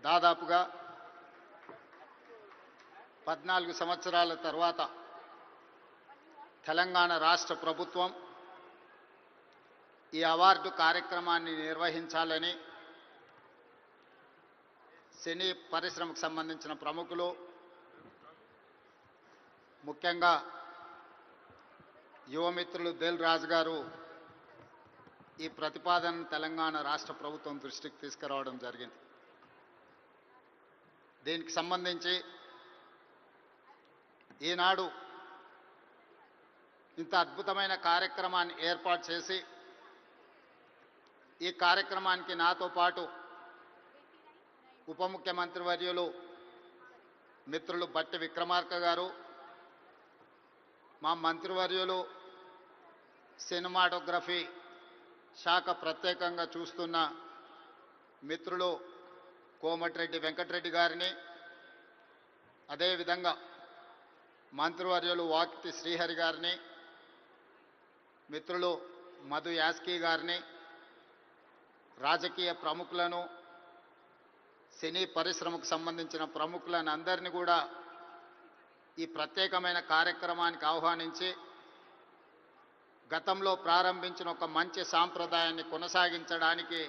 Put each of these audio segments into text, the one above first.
దాదాపుగా 14 సంవత్సరాల తర్వాత తెలంగాణ రాష్ట్ర ప్రభుత్వం ఈ అవార్డు కార్యక్రమాన్ని నిర్వహించాలని సినీ పరిశ్రమకు సంబంధించిన ప్రముఖులు, ముఖ్యంగా యువమిత్రులు దిల్ రాజు గారు ఈ ప్రతిపాదనను తెలంగాణ రాష్ట్ర ప్రభుత్వం దృష్టికి తీసుకురావడం జరిగింది. దీనికి సంబంధించి ఈనాడు ఇంత అద్భుతమైన కార్యక్రమాన్ని ఏర్పాటు చేసి ఈ కార్యక్రమానికి నాతో పాటు ఉప ముఖ్యమంత్రి వర్యులు మిత్రులు బట్టి విక్రమార్క గారు, మా మంత్రివర్యులు సినిమాటోగ్రఫీ శాఖ ప్రత్యేకంగా చూస్తున్న మిత్రులు కోమటిరెడ్డి వెంకటరెడ్డి గారిని, అదేవిధంగా మంత్రివర్యులు వాకిటి శ్రీహరి గారిని, మిత్రులు మధు యాస్కీ గారిని, రాజకీయ ప్రముఖులను, సినీ పరిశ్రమకు సంబంధించిన ప్రముఖులను అందరినీ కూడా ఈ ప్రత్యేకమైన కార్యక్రమానికి ఆహ్వానించి గతంలో ప్రారంభించిన ఒక మంచి సాంప్రదాయాన్ని కొనసాగించడానికి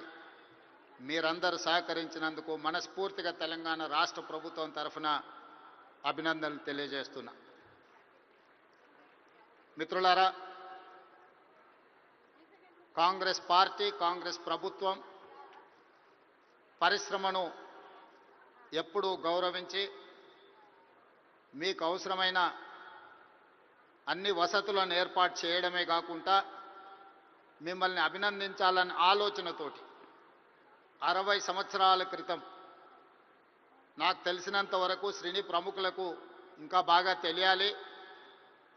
మీరందరూ సహకరించినందుకు మనస్ఫూర్తిగా తెలంగాణ రాష్ట్ర ప్రభుత్వం తరఫున అభినందనలు తెలియజేస్తున్నా. మిత్రులారా, కాంగ్రెస్ పార్టీ, కాంగ్రెస్ ప్రభుత్వం పరిశ్రమను ఎప్పుడూ గౌరవించి మీకు అవసరమైన అన్ని వసతులను ఏర్పాటు చేయడమే కాకుండా మిమ్మల్ని అభినందించాలన్న ఆలోచనతోటి 60 సంవత్సరాల క్రితం, నాకు తెలిసినంత వరకు సినీ ప్రముఖులకు ఇంకా బాగా తెలియాలి,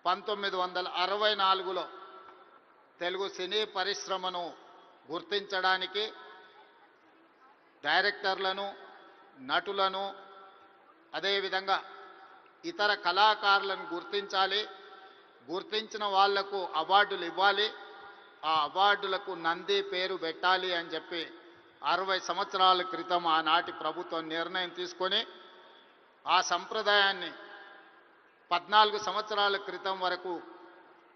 1964లో తెలుగు సినీ పరిశ్రమను గుర్తించడానికి డైరెక్టర్లను, నటులను, అదేవిధంగా ఇతర కళాకారులను గుర్తించాలి, గుర్తించిన వాళ్లకు అవార్డులు ఇవ్వాలి, ఆ అవార్డులకు నంది పేరు పెట్టాలి అని చెప్పి 60 సంవత్సరాల క్రితం ఆనాటి ప్రభుత్వం నిర్ణయం తీసుకొని ఆ సంప్రదాయాన్ని 14 సంవత్సరాల క్రితం వరకు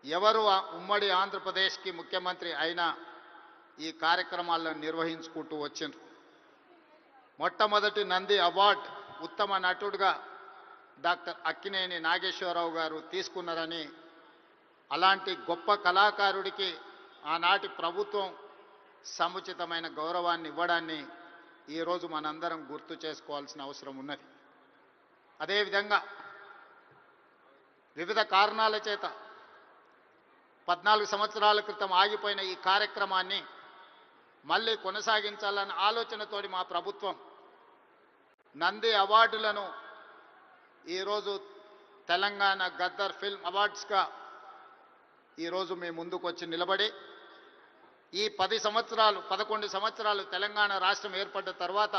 ఎవరు ఉమ్మడి ఆంధ్రప్రదేశ్కి ముఖ్యమంత్రి అయినా ఈ కార్యక్రమాలను నిర్వహించుకుంటూ వచ్చిండ్రు. మొట్టమొదటి నంది అవార్డు ఉత్తమ నటుడుగా డాక్టర్ అక్కినేని నాగేశ్వరరావు గారు తీసుకున్నారని, అలాంటి గొప్ప కళాకారుడికి ఆనాటి ప్రభుత్వం సముచితమైన గౌరవాన్ని ఇవ్వడాన్ని ఈరోజు మనందరం గుర్తు చేసుకోవాల్సిన అవసరం ఉన్నది. అదేవిధంగా వివిధ కారణాల చేత 14 సంవత్సరాల క్రితం ఆగిపోయిన ఈ కార్యక్రమాన్ని మళ్ళీ కొనసాగించాలన్న ఆలోచనతోటి మా ప్రభుత్వం నంది అవార్డులను ఈరోజు తెలంగాణ గద్దర్ ఫిల్మ్ అవార్డ్స్గా ఈరోజు మీ ముందుకు వచ్చి నిలబడి ఈ 11 సంవత్సరాలు తెలంగాణ రాష్ట్రం ఏర్పడ్డ తర్వాత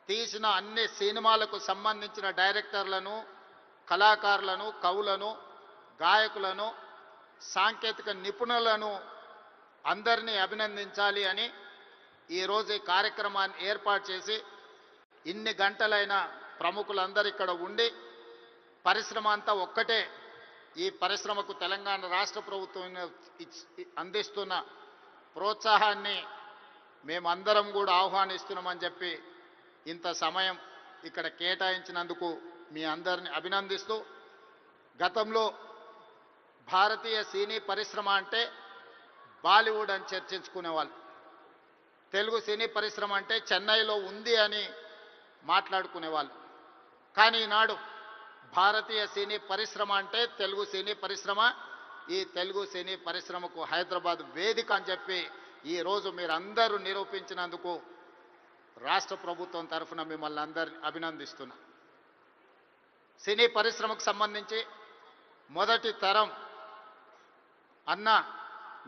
తీసిన అన్ని సినిమాలకు సంబంధించిన డైరెక్టర్లను, కళాకారులను, కవులను, గాయకులను, సాంకేతిక నిపుణులను అందరినీ అభినందించాలి అని ఈరోజు ఈ కార్యక్రమాన్ని ఏర్పాటు చేసి ఇన్ని గంటలైన ప్రముఖులందరూ ఇక్కడ ఉండి పరిశ్రమ అంతా ఒక్కటే, ఈ పరిశ్రమకు తెలంగాణ రాష్ట్ర ప్రభుత్వం అందిస్తున్న ప్రోత్సాహాన్ని మేమందరం కూడా ఆహ్వానిస్తున్నామని చెప్పి ఇంత సమయం ఇక్కడ కేటాయించినందుకు మీ అందరిని అభినందిస్తూ, గతంలో భారతీయ సినీ పరిశ్రమ అంటే బాలీవుడ్ అని చర్చించుకునేవాళ్ళు, తెలుగు సినీ పరిశ్రమ అంటే చెన్నైలో ఉంది అని మాట్లాడుకునేవాళ్ళు. కానీ ఈనాడు భారతీయ సినీ పరిశ్రమ అంటే తెలుగు సినీ పరిశ్రమ, ఈ తెలుగు సినీ పరిశ్రమకు హైదరాబాద్ వేదిక అని చెప్పి ఈరోజు మీరందరూ నిరూపించినందుకు రాష్ట్ర ప్రభుత్వం తరఫున మిమ్మల్ని అందరినీ అభినందిస్తున్నా. సినీ పరిశ్రమకు సంబంధించి మొదటి తరం అన్న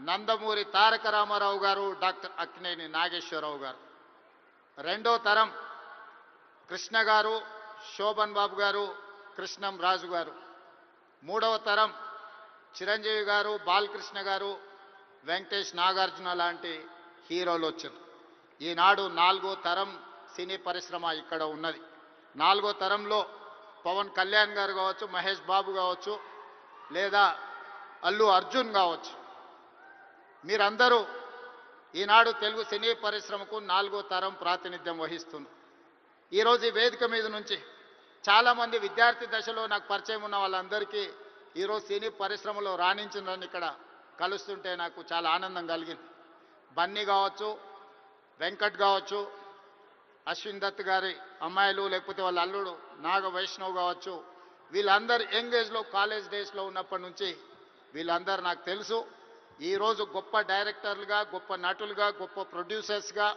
నందమూరి తారక రామారావు గారు, డాక్టర్ అక్కినేని నాగేశ్వరరావు గారు. రెండో తరం కృష్ణ గారు, శోభన్ బాబు గారు, కృష్ణం రాజు గారు. మూడవ తరం చిరంజీవి గారు, బాలకృష్ణ గారు, వెంకటేష్ నాగార్జున లాంటి హీరోలు వచ్చారు. ఈనాడు నాలుగో తరం సినీ పరిశ్రమ ఇక్కడ ఉన్నది. 4వ తరంలో పవన్ కళ్యాణ్ గారు కావచ్చు, మహేష్ బాబు కావచ్చు, లేదా అల్లు అర్జున్ కావచ్చు. మీరందరూ ఈనాడు తెలుగు సినీ పరిశ్రమకు 4వ తరం ప్రాతినిధ్యం వహిస్తున్నారు. ఈరోజు ఈ వేదిక మీద నుంచి చాలామంది విద్యార్థి దశలో నాకు పరిచయం ఉన్న వాళ్ళందరికీ ఈరోజు సినీ పరిశ్రమలో రాణించిందని ఇక్కడ కలుస్తుంటే నాకు చాలా ఆనందం కలిగింది. బన్నీ కావచ్చు, వెంకట్ కావచ్చు, అశ్విన్ దత్ గారి అమ్మాయిలు, లేకపోతే వాళ్ళ అల్లుడు నాగ వైష్ణవ్ కావచ్చు, వీళ్ళందరూ యంగ్ ఏజ్లో కాలేజ్ డేస్లో ఉన్నప్పటి నుంచి వీళ్ళందరూ నాకు తెలుసు. ఈరోజు గొప్ప డైరెక్టర్లుగా, గొప్ప నటులుగా, గొప్ప ప్రొడ్యూసర్స్గా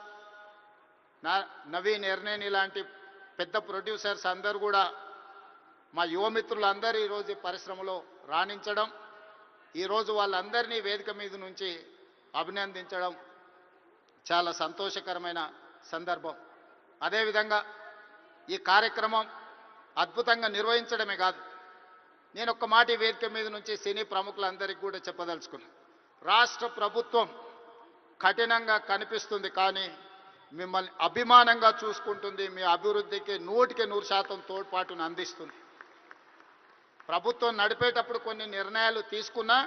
నవీన్ ఎర్నేని లాంటి పెద్ద ప్రొడ్యూసర్స్ అందరూ కూడా మా యువమిత్రులందరూ ఈరోజు ఈ పరిశ్రమలో రాణించడం, ఈరోజు వాళ్ళందరినీ వేదిక మీద నుంచి అభినందించడం చాలా సంతోషకరమైన సందర్భం. అదేవిధంగా ఈ కార్యక్రమం అద్భుతంగా నిర్వహించడమే కాదు, నేను ఒక్క మాట ఈ వేదిక మీద నుంచి సినీ ప్రముఖులందరికీ కూడా చెప్పదలుచుకున్నాను. రాష్ట్ర ప్రభుత్వం కఠినంగా కనిపిస్తుంది, కానీ మిమ్మల్ని అభిమానంగా చూసుకుంటుంది, మీ అభివృద్ధికి 100% తోడ్పాటును అందిస్తుంది. ప్రభుత్వం నడిపేటప్పుడు కొన్ని నిర్ణయాలు తీసుకున్నా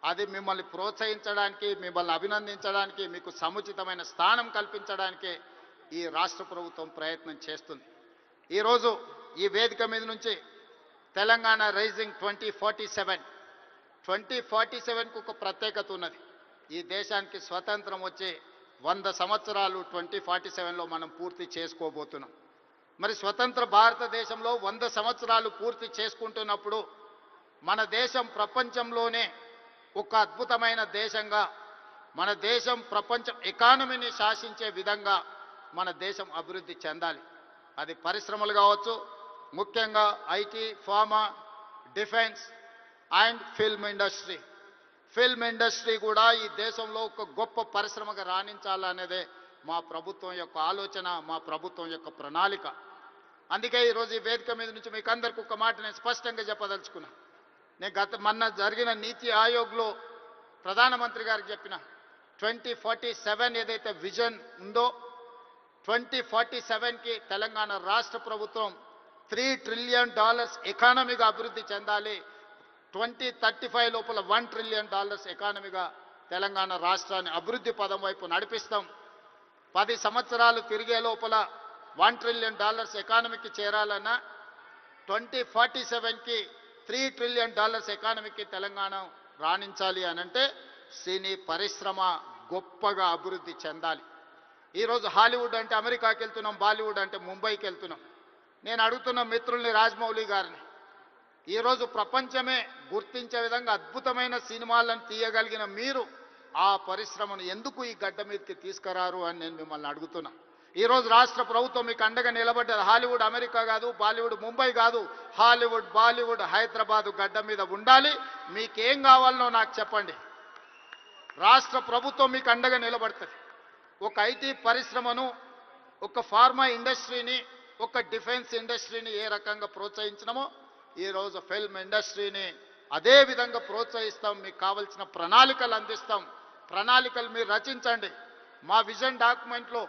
అది మిమ్మల్ని ప్రోత్సహించడానికి, మిమ్మల్ని అభినందించడానికి, మీకు సముచితమైన స్థానం కల్పించడానికి ఈ రాష్ట్ర ప్రభుత్వం ప్రయత్నం చేస్తుంది. ఈరోజు ఈ వేదిక మీద నుంచి తెలంగాణ రైజింగ్ 2047కు ఒక ప్రత్యేకత ఉన్నది. ఈ దేశానికి స్వతంత్రం వచ్చి 100 సంవత్సరాలు 2047లో మనం పూర్తి చేసుకోబోతున్నాం. మరి స్వతంత్ర భారతదేశంలో 100 సంవత్సరాలు పూర్తి చేసుకుంటున్నప్పుడు మన దేశం ప్రపంచంలోనే ఒక అద్భుతమైన దేశంగా, మన దేశం ప్రపంచ ఎకానమీని శాసించే విధంగా మన దేశం అభివృద్ధి చెందాలి. అది పరిశ్రమలు కావచ్చు, ముఖ్యంగా IT, pharma, defence and film industry. Film industry కూడా ఈ దేశంలో ఒక గొప్ప పరిశ్రమగా రాణించాలనేదే మా ప్రభుత్వం యొక్క ఆలోచన, మా ప్రభుత్వం యొక్క ప్రణాళిక. అందుకే ఈరోజు ఈ వేదిక మీద నుంచి మీకు అందరికీ ఒక మాట నేను స్పష్టంగా చెప్పదలుచుకున్నా. నేను మొన్న జరిగిన నీతి ఆయోగ్లో ప్రధానమంత్రి గారికి చెప్పిన 2047 ఏదైతే విజన్ ఉందో 2047కి తెలంగాణ రాష్ట్ర ప్రభుత్వం $3 ట్రిలియన్ ఎకానమీగా అభివృద్ధి చెందాలి. 2035 లోపల $1 ట్రిలియన్ ఎకానమీగా తెలంగాణ రాష్ట్రాన్ని అభివృద్ధి పదం వైపు నడిపిస్తాం. 10 సంవత్సరాలు తిరిగే లోపల $1 ట్రిలియన్ ఎకానమీకి చేరాలన్నా 2047కి $3 ట్రిలియన్ ఎకానమీకి తెలంగాణ రాణించాలి అనంటే సినీ పరిశ్రమ గొప్పగా అభివృద్ధి చెందాలి. ఈరోజు హాలీవుడ్ అంటే అమెరికాకి వెళ్తున్నాం, బాలీవుడ్ అంటే ముంబైకి వెళ్తున్నాం. నేను అడుగుతున్న మిత్రుల్ని, రాజమౌళి గారిని, ఈరోజు ప్రపంచమే గుర్తించే విధంగా అద్భుతమైన సినిమాలను తీయగలిగిన మీరు ఆ పరిశ్రమను ఎందుకు ఈ గడ్డ మీదకి తీసుకురారు అని నేను మిమ్మల్ని అడుగుతున్నా. ఈరోజు రాష్ట్ర ప్రభుత్వం మీకు అండగా నిలబడ్డది. హాలీవుడ్ అమెరికా కాదు, బాలీవుడ్ ముంబై కాదు, హాలీవుడ్ బాలీవుడ్ హైదరాబాదు గడ్డ మీద ఉండాలి. మీకేం కావాలనో నాకు చెప్పండి, రాష్ట్ర ప్రభుత్వం మీకు అండగా నిలబడుతుంది. ఒక ఐటీ పరిశ్రమను, ఒక ఫార్మా ఇండస్ట్రీని, ఒక డిఫెన్స్ ఇండస్ట్రీని ఏ రకంగా ప్రోత్సహించినామో ఈరోజు ఫిల్మ్ ఇండస్ట్రీని అదే విధంగా ప్రోత్సహిస్తాం. మీకు కావాల్సిన ప్రణాళికలు అందిస్తాం. ప్రణాళికలు మీరు రచించండి. మా విజన్ డాక్యుమెంట్లో,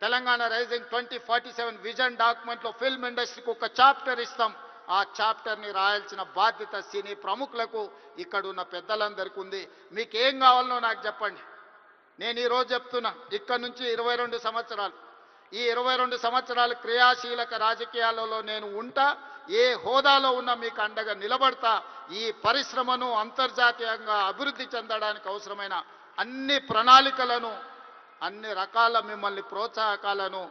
తెలంగాణ రైజింగ్ 2047 విజన్ డాక్యుమెంట్లో ఫిల్మ్ ఇండస్ట్రీకి ఒక చాప్టర్ ఇస్తాం. ఆ చాప్టర్ని రాయాల్సిన బాధ్యత సినీ ప్రముఖులకు, ఇక్కడ ఉన్న పెద్దలందరికీ ఉంది. మీకు ఏం కావాలనో నాకు చెప్పండి. నేను ఈరోజు చెప్తున్నా, ఇక్కడ నుంచి 22 సంవత్సరాలు, ఈ 22 సంవత్సరాలు క్రియాశీలక రాజకీయాలలో నేను ఉంటా. ఏ హోదాలో ఉన్నా మీకు అండగా నిలబడతా. ఈ పరిశ్రమను అంతర్జాతీయంగా అభివృద్ధి చెందడానికి అవసరమైన అన్ని ప్రణాళికలను, అన్ని రకాల మిమ్మల్ని ప్రోత్సాహకాలను,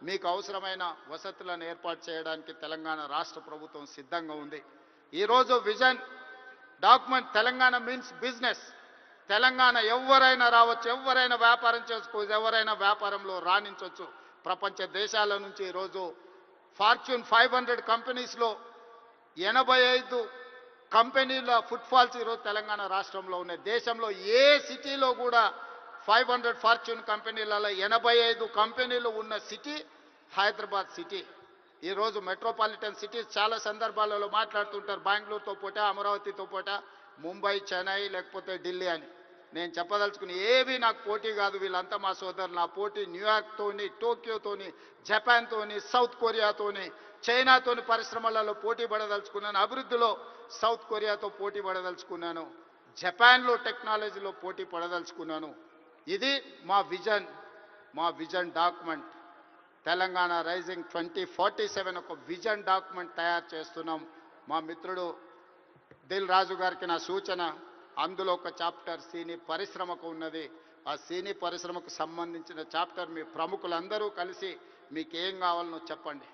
మీకు అవసరమైన వసతులను ఏర్పాటు చేయడానికి తెలంగాణ రాష్ట్ర ప్రభుత్వం సిద్ధంగా ఉంది. ఈరోజు vision document Telangana means business. Telangana ఎవరైనా రావచ్చు, ఎవరైనా వ్యాపారం చేసుకోవచ్చు, ఎవరైనా వ్యాపారంలో రాణించవచ్చు. ప్రపంచ దేశాల నుంచి ఈరోజు ఫార్చ్యూన్ 500 కంపెనీస్లో 85 కంపెనీల ఫుట్ఫాల్స్ ఈరోజు తెలంగాణ రాష్ట్రంలో ఉన్నాయి. దేశంలో ఏ సిటీలో కూడా 500 ఫార్చ్యూన్ కంపెనీలలో 85 కంపెనీలు ఉన్న సిటీ హైదరాబాద్ సిటీ. ఈరోజు మెట్రోపాలిటన్ సిటీస్ చాలా సందర్భాలలో మాట్లాడుతుంటారు, బెంగళూరుతో పోటా, అమరావతితో పోటా, ముంబై, చెన్నై, లేకపోతే ఢిల్లీ అని. నేను చెప్పదలుచుకుని ఏవి నాకు పోటీ కాదు, వీళ్ళంతా మా సోదరులు. నా పోటీ న్యూయార్క్తోని, టోక్యోతోని, జపాన్తోని, సౌత్ కొరియాతోని, చైనాతోని పరిశ్రమలలో పోటీ పడదలుచుకున్నాను. అభివృద్ధిలో సౌత్ కొరియాతో పోటీ పడదలుచుకున్నాను. జపాన్లో టెక్నాలజీలో పోటీ పడదలుచుకున్నాను. ఇది మా విజన్ డాక్యుమెంట్. తెలంగాణ రైజింగ్ 2047 ఒక విజన్ డాక్యుమెంట్ తయారు చేస్తున్నాం. మా మిత్రుడు దిల్ రాజు గారికి నా సూచన, అందులో ఒక చాప్టర్ సినీ పరిశ్రమకు ఉన్నది. ఆ సినీ పరిశ్రమకు సంబంధించిన చాప్టర్ మీ ప్రముఖులందరూ కలిసి మీకు ఏం కావాలనో చెప్పండి.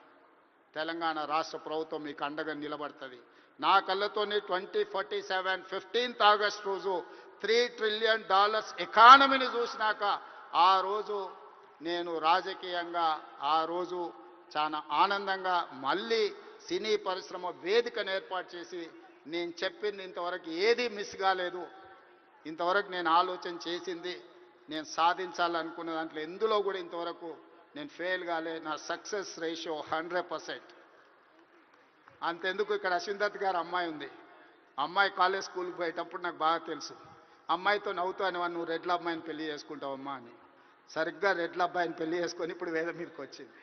తెలంగాణ రాష్ట్ర ప్రభుత్వం మీకు అండగా నిలబడుతుంది. నా కళ్ళతోని 2047 15th ఆగస్ట్ రోజు $3 trillion ఎకానమీని చూసినాక ఆ రోజు నేను రాజకీయంగా ఆ రోజు చాలా ఆనందంగా మళ్ళీ సినీ పరిశ్రమ వేదికను ఏర్పాటు చేసి నేను చెప్పింది ఇంతవరకు ఏది మిస్ కాలేదు. ఇంతవరకు నేను ఆలోచన చేసింది, నేను సాధించాలనుకున్న దాంట్లో ఎందులో కూడా ఇంతవరకు నేను ఫెయిల్ కాలే. నా సక్సెస్ రేషియో 100%. అంతెందుకు, ఇక్కడ అశ్విందత్ గారు అమ్మాయి ఉంది. అమ్మాయి కాలేజ్ స్కూల్కి పోయేటప్పుడు నాకు బాగా తెలుసు. అమ్మాయితో నవ్వుతూ అనేవాడు, నువ్వు రెడ్ల అమ్మాయిని పెళ్లి చేసుకుంటావమ్మా అని. సరిగ్గా రెడ్ల అబ్బాయిని పెళ్లి చేసుకొని ఇప్పుడు వేద మీదకి వచ్చింది.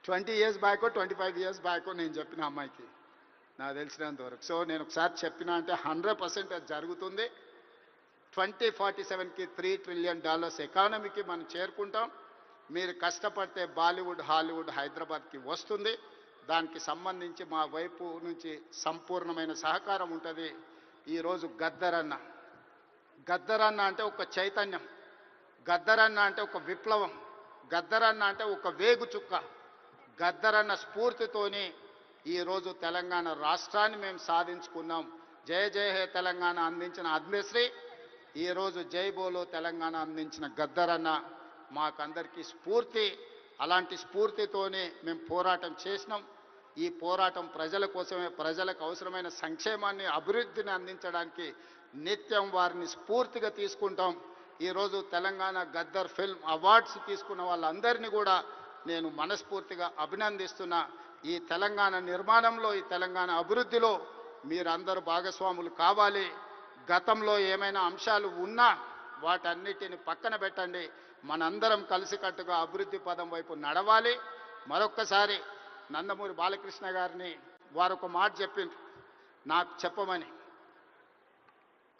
20 years బ్యాకో 25 years బ్యాకో నేను చెప్పిన అమ్మాయికి, నాకు తెలిసినంత వరకు. సో నేను ఒకసారి చెప్పిన అంటే 100% అది జరుగుతుంది. 2047కి $3 trillion ఎకానమీకి మనం చేరుకుంటాం. మీరు కష్టపడితే బాలీవుడ్, హాలీవుడ్ హైదరాబాద్కి వస్తుంది. దానికి సంబంధించి మా వైపు నుంచి సంపూర్ణమైన సహకారం ఉంటుంది. ఈరోజు గద్దరన్న అంటే ఒక చైతన్యం, గద్దరన్న అంటే ఒక విప్లవం, గద్దరన్న అంటే ఒక వేగు చుక్క. గద్దరన్న స్ఫూర్తితోని ఈరోజు తెలంగాణ రాష్ట్రాన్ని మేము సాధించుకున్నాం. జయ జయ హే తెలంగాణ అందించిన అద్మశ్రీ, ఈరోజు జై బోలో తెలంగాణ అందించిన గద్దరన్న మాకందరికీ స్ఫూర్తి. అలాంటి స్ఫూర్తితోనే మేము పోరాటం చేసినాం. ఈ పోరాటం ప్రజల కోసమే, ప్రజలకు అవసరమైన సంక్షేమాన్ని, అభివృద్ధిని అందించడానికి నిత్యం వారిని స్ఫూర్తిగా తీసుకుంటాం. ఈరోజు తెలంగాణ గద్దర్ ఫిల్మ్ అవార్డ్స్ తీసుకున్న వాళ్ళందరినీ కూడా నేను మనస్ఫూర్తిగా అభినందిస్తున్నా. ఈ తెలంగాణ నిర్మాణంలో, ఈ తెలంగాణ అభివృద్ధిలో మీరందరూ భాగస్వాములు కావాలి. గతంలో ఏమైనా అంశాలు ఉన్నా వాటన్నిటిని పక్కన పెట్టండి. మనందరం కలిసికట్టుగా అభివృద్ధి పదం వైపు నడవాలి. మరొక్కసారి నందమూరి బాలకృష్ణ గారిని వారు ఒక మాట చెప్పిండ్రు నాకు చెప్పమని.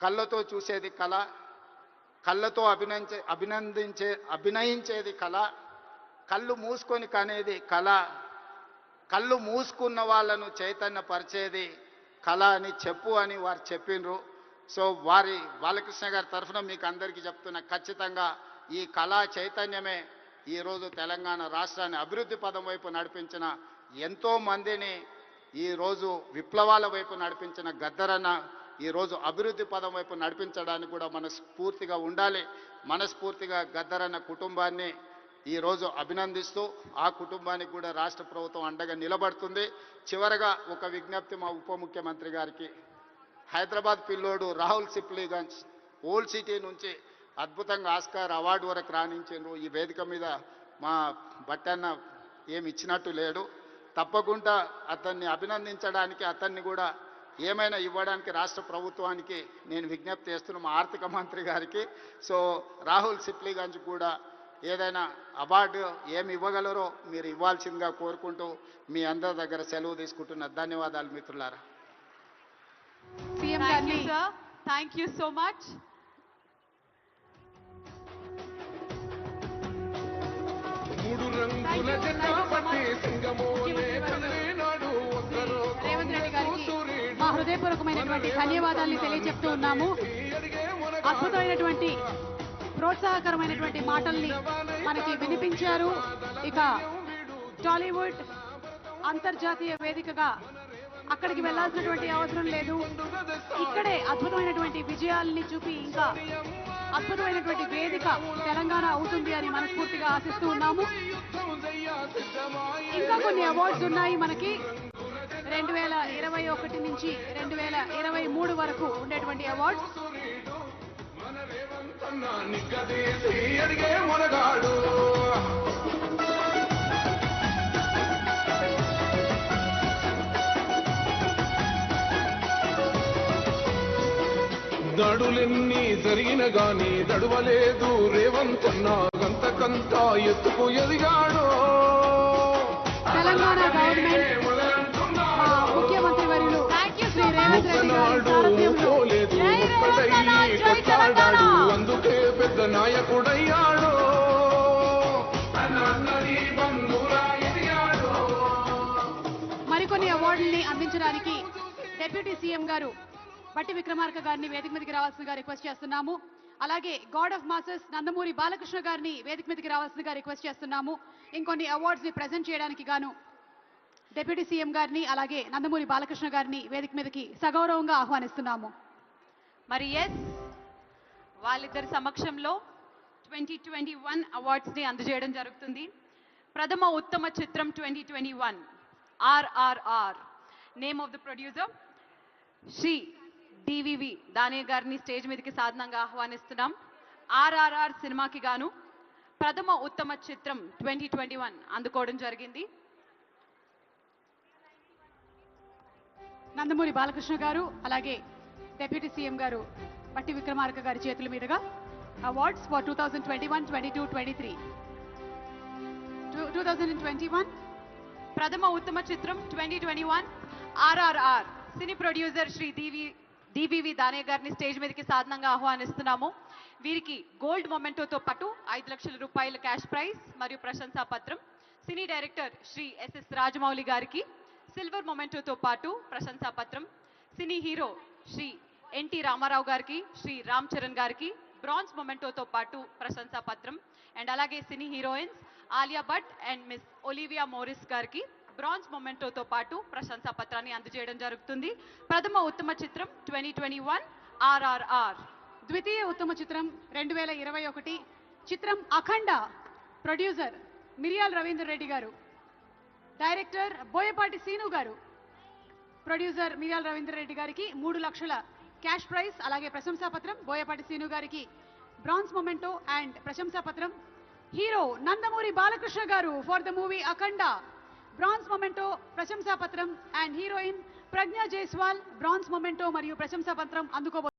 కళ్ళతో చూసేది కళ, కళ్ళతో అభినయించేది కళ, కళ్ళు మూసుకొని కనేది కళ, కళ్ళు మూసుకున్న వాళ్ళను చైతన్యపరిచేది కళ అని చెప్పు అని వారు చెప్పిండ్రు. సో వారి బాలకృష్ణ గారి తరఫున మీకు అందరికీ చెప్తున్నా, ఖచ్చితంగా ఈ కళా చైతన్యమే ఈరోజు తెలంగాణ రాష్ట్రాన్ని అభివృద్ధి పదం వైపు నడిపించిన, ఎంతోమందిని ఈరోజు విప్లవాల వైపు నడిపించిన గద్దరన్న ఈరోజు అభివృద్ధి పదం వైపు నడిపించడానికి కూడా మనస్ఫూర్తిగా ఉండాలి. మనస్ఫూర్తిగా గద్దరన్న కుటుంబాన్ని ఈరోజు అభినందిస్తూ ఆ కుటుంబానికి కూడా రాష్ట్ర ప్రభుత్వం అండగా నిలబడుతుంది. చివరగా ఒక విజ్ఞప్తి మా ఉప ముఖ్యమంత్రి గారికి. హైదరాబాద్ పిల్లోడు రాహుల్ సిప్లీగంజ్ ఓల్డ్ సిటీ నుంచి అద్భుతంగా ఆస్కార్ అవార్డు వరకు రాణించారు. ఈ వేదిక మీద మా బట్టన్న ఏమి ఇచ్చినట్టు లేడు. తప్పకుండా అతన్ని అభినందించడానికి, అతన్ని కూడా ఏమైనా ఇవ్వడానికి రాష్ట్ర ప్రభుత్వానికి నేను విజ్ఞప్తి చేస్తున్నా, మా ఆర్థిక మంత్రి గారికి. సో రాహుల్ సిప్లీగంజ్ కూడా ఏదైనా అవార్డు ఏమి ఇవ్వగలరో మీరు ఇవ్వాల్సిందిగా కోరుకుంటూ మీ అందరి దగ్గర సెలవు తీసుకుంటున్నా. ధన్యవాదాలు మిత్రులారా. Thank you so much. Revanth Reddy గారికి మా హృదయపూర్వకమైనటువంటి ధన్యవాదాలను తెలియజెప్తూ ఉన్నాము. అద్భుతమైనటువంటి ప్రోత్సాహకరమైనటువంటి మాటల్ని మనకి వినిపించారు. ఇక టాలీవుడ్ అంతర్జాతీయ వేదికగా అక్కడికి వెళ్లాల్సినటువంటి అవసరం లేదు. ఇక్కడే అద్భుతమైనటువంటి విజయాల్ని చూపి ఇంకా అద్భుతమైనటువంటి వేదిక తెలంగాణ అవుతుంది అని మనస్ఫూర్తిగా ఆశిస్తూ ఉన్నాము. ఇంకా కొన్ని అవార్డ్స్ ఉన్నాయి మనకి. 2021 నుంచి 2023 వరకు ఉండేటువంటి అవార్డ్స్. దాడులెన్ని జరిగిన గాని దడవలేదు రేవంతన్న గంతకంత ఎత్తుకు ఎదిగాడు తెలంగాణ గవర్నమెంట్ మా ముఖ్యమంత్రి వర్యులు శ్రీ రేవంత్ రెడ్డి గారి సారథ్యంలో పోలేదు ఒక్కడై కొట్లాడాడు అందుకే పెద్ద నాయకుడయ్యాడు మరికొన్ని అవార్డుల్ని అందించడానికి డిప్యూటీ సీఎం గారు బట్టి విక్రమార్క గారిని వేదిక మీదకి రావాల్సిందిగా రిక్వెస్ట్ చేస్తున్నాము. అలాగే God of masses Nandamuri Balakrishna గారిని వేదిక మీదకి రావాల్సిందిగా రిక్వెస్ట్ చేస్తున్నాము. ఇంకొన్ని అవార్డ్స్ ని ప్రెజెంట్ చేయడానికి గాను డిప్యూటీ సీఎం గారిని అలాగే నందమూరి బాలకృష్ణ గారిని వేదిక మీదకి సగౌరవంగా ఆహ్వానిస్తున్నాము. మరి ఎస్ వాళ్ళిద్దరి సమక్షంలో 2021 అవార్డ్స్ ని అందజేయడం జరుగుతుంది. ప్రథమ ఉత్తమ చిత్రం 2021 RRR. Name of the producer Shri DVV దానే గారిని స్టేజ్ మీదకి సాధనంగా ఆహ్వానిస్తున్నాం. RRR సినిమాకి గాను ప్రథమ ఉత్తమ చిత్రం 2021 అందుకోవడం జరిగింది. నందమూరి బాలకృష్ణ గారు అలాగే డిప్యూటీ సీఎం గారు బట్టి విక్రమార్క గారి చేతుల మీదుగా అవార్డ్స్ ఫర్ 2021, 22, 23. 2021 ప్రథమ ఉత్తమ చిత్రం 2021 RRR సినీ ప్రొడ్యూసర్ శ్రీ డివివి దానే గారిని స్టేజ్ మీదకి సాధనంగా ఆహ్వానిస్తున్నాము. వీరికి గోల్డ్ మొమెంటోతో పాటు 5 లక్షల రూపాయల క్యాష్ ప్రైజ్ మరియు ప్రశంసా పత్రం. Cine director Shri S S Rajamouli గారికి సిల్వర్ మొమెంటోతో పాటు ప్రశంసా పత్రం. Cine hero Shri N T Rama Rao గారికి శ్రీ రామ్ చరణ్ గారికి బ్రాంజ్ మొమెంటోతో పాటు ప్రశంసా పత్రం. అండ్ అలాగే cine heroines Alia Bhatt and miss Olivia Morris గారికి బ్రాంజ్ మొమెంటోతో పాటు ప్రశంసా పత్రాన్ని అందజేయడం జరుగుతుంది. ప్రథమ ఉత్తమ చిత్రం 2021 RRR. ద్వితీయ ఉత్తమ చిత్రం 2021 చిత్రం అఖండ. ప్రొడ్యూసర్ మిరియాల రవీందర్ రెడ్డి గారు, డైరెక్టర్ బోయపాటి సీను గారు. ప్రొడ్యూసర్ మిరియాల రవీందర్ రెడ్డి గారికి 3 లక్షల క్యాష్ ప్రైజ్ అలాగే ప్రశంసా పత్రం. బోయపాటి సీను గారికి బ్రాంజ్ మొమెంటో అండ్ ప్రశంసా పత్రం. హీరో నందమూరి బాలకృష్ణ గారు for the movie Akhanda bronze memento ప్రశంసా పత్రం and heroine Pragya Jaiswal bronze memento మరియు ప్రశంసా పత్రం అందుకోబోతున్నారు.